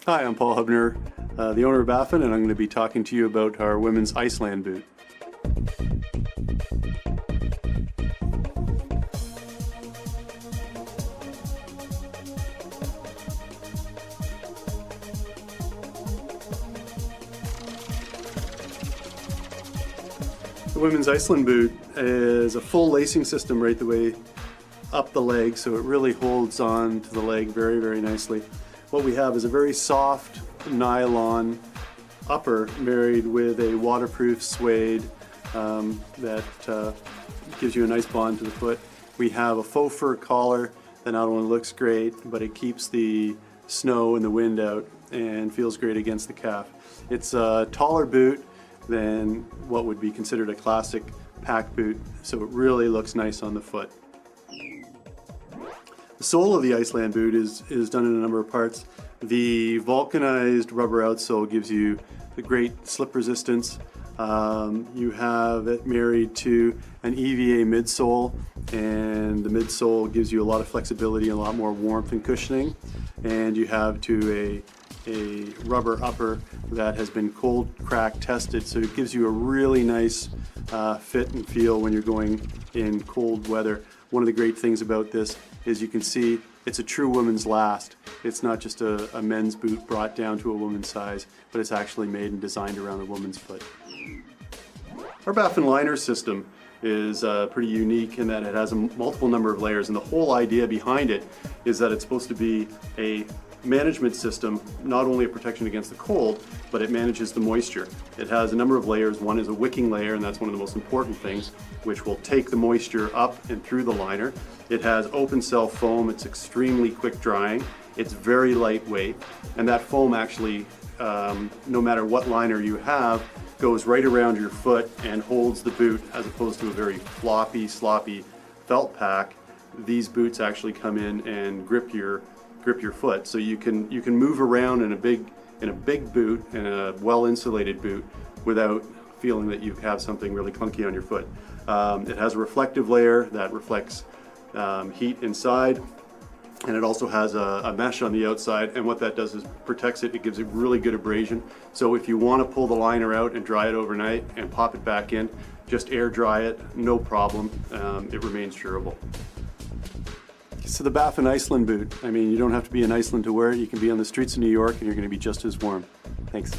Hi, I'm Paul Hubner, the owner of Baffin, and I'm going to be talking to you about our women's Iceland boot. The women's Iceland boot is a full lacing system right the way up the leg, so it really holds on to the leg very, very nicely. What we have is a very soft nylon upper married with a waterproof suede that gives you a nice bond to the foot. We have a faux fur collar that not only looks great, but it keeps the snow and the wind out and feels great against the calf. It's a taller boot than what would be considered a classic pack boot, so it really looks nice on the foot. The sole of the Iceland boot is done in a number of parts. The vulcanized rubber outsole gives you the great slip resistance. You have it married to an EVA midsole, and the midsole gives you a lot of flexibility and a lot more warmth and cushioning. And you have to a rubber upper that has been cold crack tested, so it gives you a really nice fit and feel when you're going in cold weather. One of the great things about this is you can see it's a true woman's last. It's not just a men's boot brought down to a woman's size, but it's actually made and designed around a woman's foot. Our Baffin liner system is pretty unique in that it has a multiple number of layers, and the whole idea behind it is that it's supposed to be a management system, not only a protection against the cold, but it manages the moisture. It has a number of layers. One is a wicking layer, and that's one of the most important things, which will take the moisture up and through the liner. It has open cell foam. It's extremely quick drying. It's very lightweight, and that foam actually, no matter what liner you have, goes right around your foot and holds the boot, as opposed to a very floppy, sloppy felt pack. These boots actually come in and grip your foot, so you can move around in a big boot, in a well insulated boot, without feeling that you have something really clunky on your foot. It has a reflective layer that reflects heat inside, and it also has a mesh on the outside, and what that does is protects it. It gives it really good abrasion, so if you want to pull the liner out and dry it overnight and pop it back in, just air dry it, no problem. It remains durable. So the Baffin Iceland boot, I mean, you don't have to be in Iceland to wear it. You can be on the streets of New York and you're going to be just as warm. Thanks.